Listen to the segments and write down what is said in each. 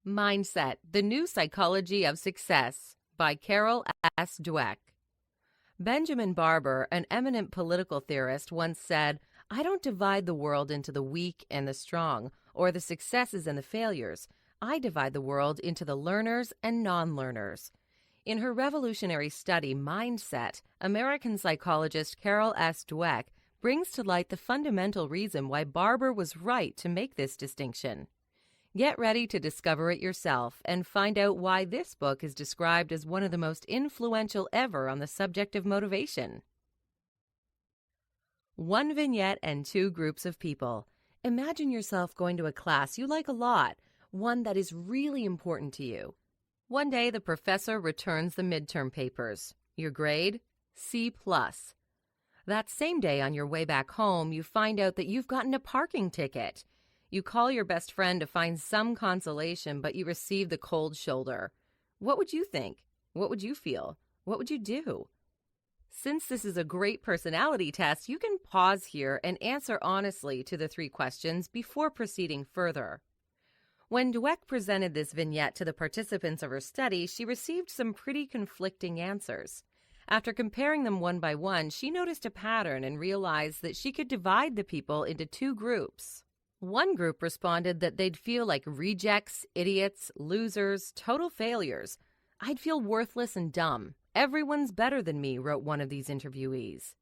Mindset, The New Psychology of Success by Carol S. Dweck. Benjamin Barber, an eminent political theorist, once said, "I don't divide the world into the weak and the strong, or the successes and the failures. I divide the world into the learners and non-learners." In her revolutionary study, Mindset, American psychologist Carol S. Dweck brings to light the fundamental reason why Barber was right to make this distinction. Get ready to discover it yourself and find out why this book is described as one of the most influential ever on the subject of motivation. One vignette and two groups of people. Imagine yourself going to a class you like a lot, one that is really important to you. One day, the professor returns the midterm papers. Your grade? C+. That same day, on your way back home, you find out that you've gotten a parking ticket. You call your best friend to find some consolation, but you receive the cold shoulder. What would you think? What would you feel? What would you do? Since this is a great personality test, you can pause here and answer honestly to the three questions before proceeding further. When Dweck presented this vignette to the participants of her study, she received some pretty conflicting answers. After comparing them one by one, she noticed a pattern and realized that she could divide the people into two groups. One group responded that they'd feel like rejects, idiots, losers, total failures. "I'd feel worthless and dumb. Everyone's better than me," wrote one of these interviewees.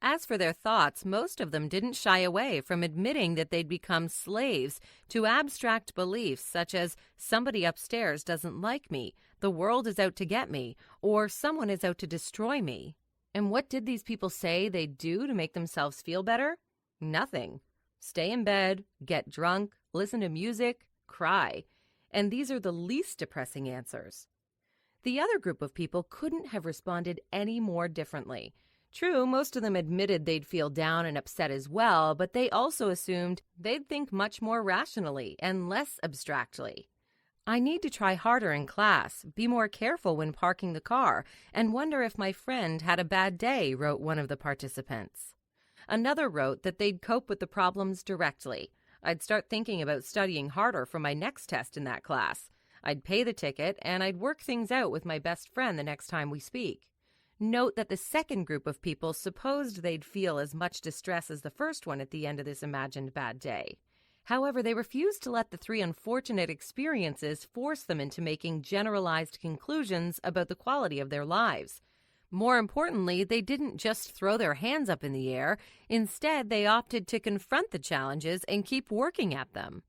As for their thoughts, most of them didn't shy away from admitting that they'd become slaves to abstract beliefs such as somebody upstairs doesn't like me, the world is out to get me, or someone is out to destroy me. And what did these people say they'd do to make themselves feel better? Nothing. Stay in bed, get drunk, listen to music, cry. And these are the least depressing answers. The other group of people couldn't have responded any more differently. True, most of them admitted they'd feel down and upset as well, but they also assumed they'd think much more rationally and less abstractly. "I need to try harder in class, be more careful when parking the car, and wonder if my friend had a bad day," wrote one of the participants. Another wrote that they'd cope with the problems directly. "I'd start thinking about studying harder for my next test in that class. I'd pay the ticket, and I'd work things out with my best friend the next time we speak." Note that the second group of people supposed they'd feel as much distress as the first one at the end of this imagined bad day. However, they refused to let the three unfortunate experiences force them into making generalized conclusions about the quality of their lives. More importantly, they didn't just throw their hands up in the air. Instead, they opted to confront the challenges and keep working at them.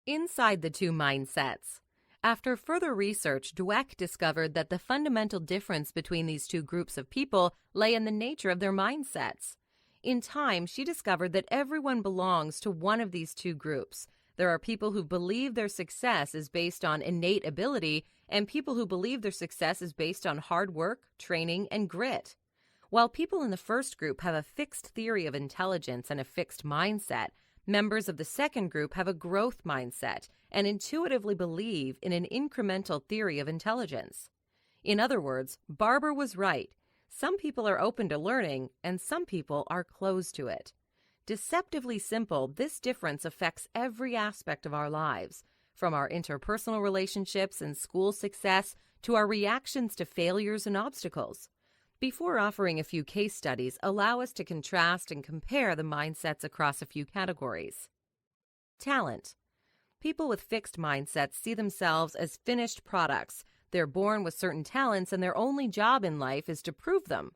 Inside the two mindsets. After further research, Dweck discovered that the fundamental difference between these two groups of people lay in the nature of their mindsets. In time, she discovered that everyone belongs to one of these two groups. There are people who believe their success is based on innate ability and people who believe their success is based on hard work, training, and grit. While people in the first group have a fixed theory of intelligence and a fixed mindset, members of the second group have a growth mindset and intuitively believe in an incremental theory of intelligence. In other words, Barber was right. Some people are open to learning, and some people are closed to it. Deceptively simple, this difference affects every aspect of our lives, from our interpersonal relationships and school success to our reactions to failures and obstacles. Before offering a few case studies, allow us to contrast and compare the mindsets across a few categories. Talent. People with fixed mindsets see themselves as finished products. They're born with certain talents, and their only job in life is to prove them.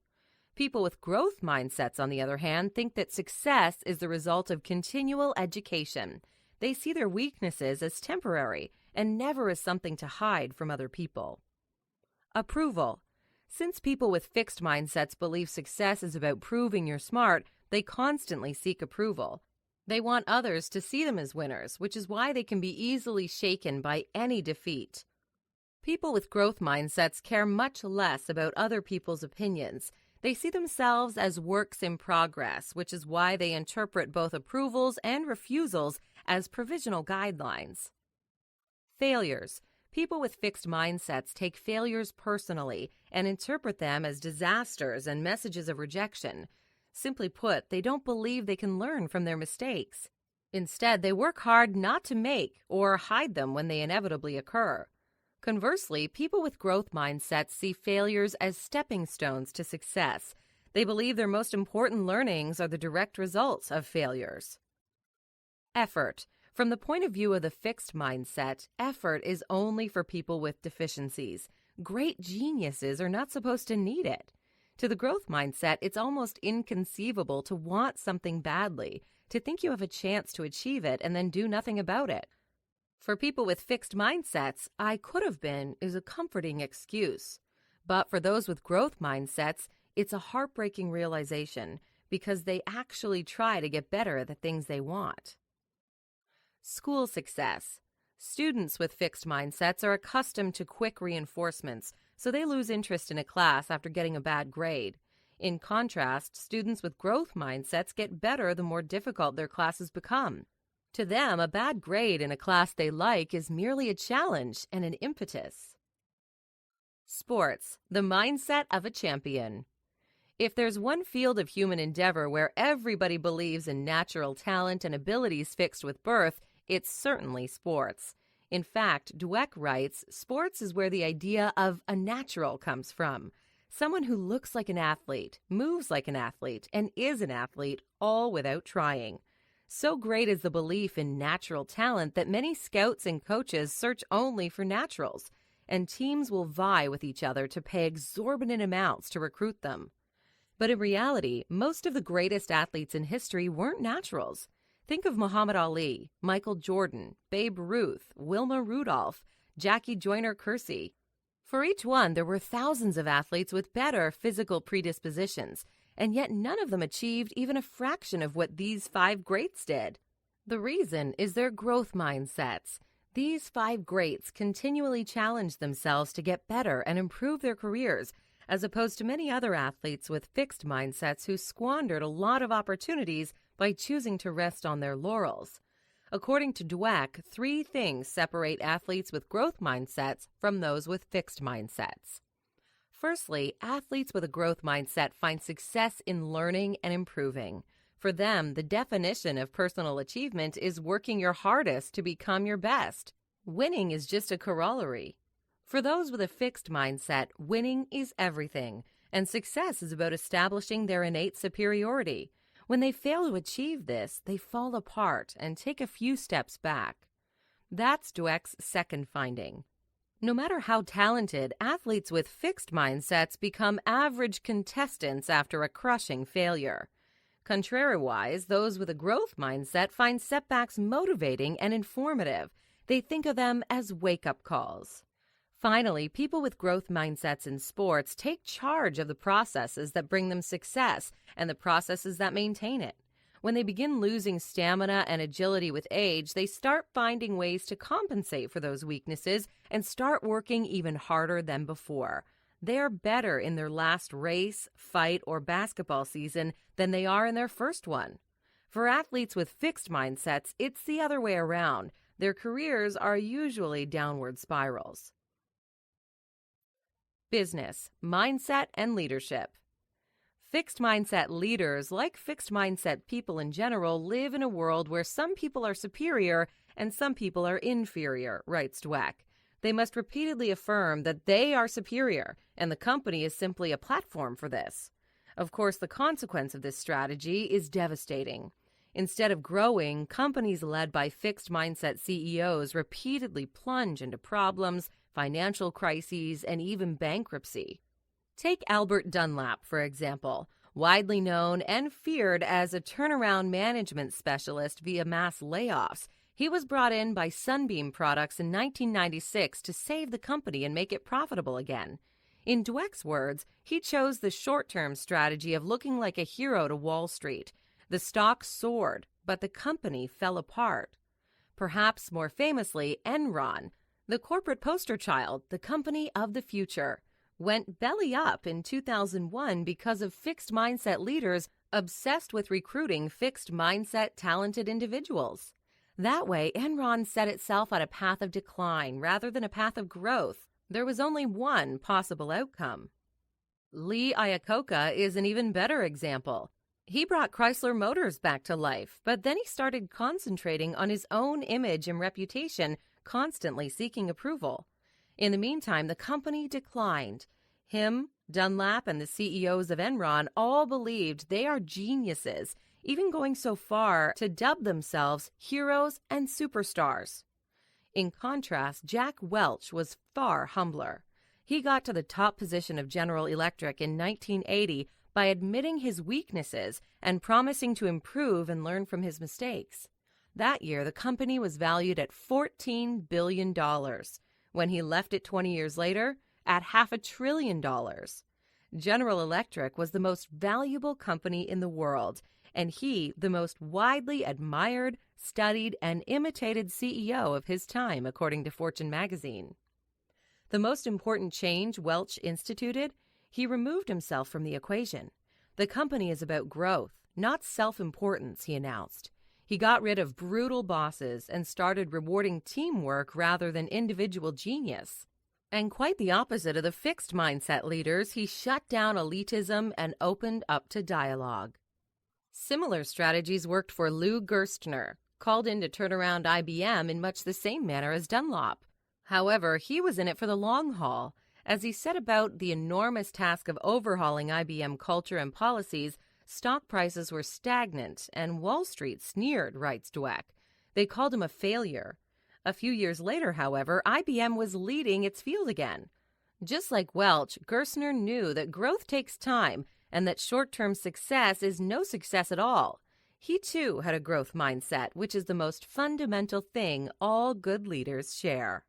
People with growth mindsets, on the other hand, think that success is the result of continual education. They see their weaknesses as temporary and never as something to hide from other people. Approval. Since people with fixed mindsets believe success is about proving you're smart, they constantly seek approval. They want others to see them as winners, which is why they can be easily shaken by any defeat. People with growth mindsets care much less about other people's opinions. They see themselves as works in progress, which is why they interpret both approvals and refusals as provisional guidelines. Failures. People with fixed mindsets take failures personally and interpret them as disasters and messages of rejection. Simply put, they don't believe they can learn from their mistakes. Instead, they work hard not to make or hide them when they inevitably occur. Conversely, people with growth mindsets see failures as stepping stones to success. They believe their most important learnings are the direct results of failures. Effort. From the point of view of the fixed mindset, effort is only for people with deficiencies. Great geniuses are not supposed to need it. To the growth mindset, it's almost inconceivable to want something badly, to think you have a chance to achieve it and then do nothing about it. For people with fixed mindsets, "I could have been" is a comforting excuse. But for those with growth mindsets, it's a heartbreaking realization because they actually try to get better at the things they want. School success. Students with fixed mindsets are accustomed to quick reinforcements, so they lose interest in a class after getting a bad grade. In contrast, students with growth mindsets get better the more difficult their classes become. To them, a bad grade in a class they like is merely a challenge and an impetus. Sports, the mindset of a champion. If there's one field of human endeavor where everybody believes in natural talent and abilities fixed with birth, it's certainly sports. In fact, Dweck writes, sports is where the idea of a natural comes from. Someone who looks like an athlete, moves like an athlete, and is an athlete, all without trying. So great is the belief in natural talent that many scouts and coaches search only for naturals, and teams will vie with each other to pay exorbitant amounts to recruit them. But in reality, most of the greatest athletes in history weren't naturals. Think of Muhammad Ali, Michael Jordan, Babe Ruth, Wilma Rudolph, Jackie Joyner-Kersee. For each one, there were thousands of athletes with better physical predispositions, and yet none of them achieved even a fraction of what these 5 greats did. The reason is their growth mindsets. These 5 greats continually challenged themselves to get better and improve their careers, as opposed to many other athletes with fixed mindsets who squandered a lot of opportunities by choosing to rest on their laurels. According to Dweck, 3 things separate athletes with growth mindsets from those with fixed mindsets. Firstly, athletes with a growth mindset find success in learning and improving. For them, the definition of personal achievement is working your hardest to become your best. Winning is just a corollary. For those with a fixed mindset, winning is everything, and success is about establishing their innate superiority. When they fail to achieve this, they fall apart and take a few steps back. That's Dweck's second finding. No matter how talented, athletes with fixed mindsets become average contestants after a crushing failure. Contrariwise, those with a growth mindset find setbacks motivating and informative. They think of them as wake-up calls. Finally, people with growth mindsets in sports take charge of the processes that bring them success and the processes that maintain it. When they begin losing stamina and agility with age, they start finding ways to compensate for those weaknesses and start working even harder than before. They are better in their last race, fight, or basketball season than they are in their first one. For athletes with fixed mindsets, it's the other way around. Their careers are usually downward spirals. Business, mindset, and leadership. Fixed mindset leaders, like fixed mindset people in general, live in a world where some people are superior and some people are inferior, writes Dweck. They must repeatedly affirm that they are superior, and the company is simply a platform for this. Of course, the consequence of this strategy is devastating. Instead of growing, companies led by fixed mindset CEOs repeatedly plunge into problems, financial crises, and even bankruptcy. Take Albert Dunlap, for example, widely known and feared as a turnaround management specialist via mass layoffs. He was brought in by Sunbeam Products in 1996 to save the company and make it profitable again. In Dweck's words, he chose the short-term strategy of looking like a hero to Wall Street. The stock soared, but the company fell apart. Perhaps more famously, Enron, the corporate poster child, the company of the future, went belly up in 2001 because of fixed mindset leaders obsessed with recruiting fixed mindset talented individuals. That way, Enron set itself on a path of decline rather than a path of growth. There was only one possible outcome. Lee Iacocca is an even better example. He brought Chrysler Motors back to life, but then he started concentrating on his own image and reputation, constantly seeking approval. In the meantime, the company declined. Him, Dunlap, and the CEOs of Enron all believed they are geniuses, even going so far to dub themselves heroes and superstars. In contrast, Jack Welch was far humbler. He got to the top position of General Electric in 1980 by admitting his weaknesses and promising to improve and learn from his mistakes. That year, the company was valued at $14 billion. When he left it 20 years later, at $500 billion. General Electric was the most valuable company in the world, and he the most widely admired, studied, and imitated CEO of his time, according to Fortune magazine. The most important change Welch instituted: he removed himself from the equation. The company is about growth, not self-importance, he announced. He got rid of brutal bosses and started rewarding teamwork rather than individual genius. And quite the opposite of the fixed mindset leaders, he shut down elitism and opened up to dialogue. Similar strategies worked for Lou Gerstner, called in to turn around IBM in much the same manner as Dunlop. However, he was in it for the long haul. As he set about the enormous task of overhauling IBM culture and policies, stock prices were stagnant, and Wall Street sneered, writes Dweck. They called him a failure. A few years later, however, IBM was leading its field again. Just like Welch, Gerstner knew that growth takes time and that short-term success is no success at all. He too had a growth mindset, which is the most fundamental thing all good leaders share.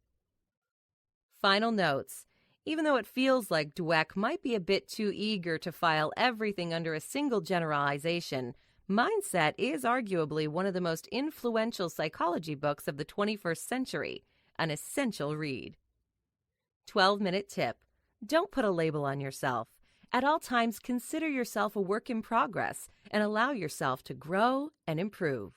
Final notes. Even though it feels like Dweck might be a bit too eager to file everything under a single generalization, Mindset is arguably one of the most influential psychology books of the 21st century, an essential read. 12-minute tip. Don't put a label on yourself. At all times, consider yourself a work in progress and allow yourself to grow and improve.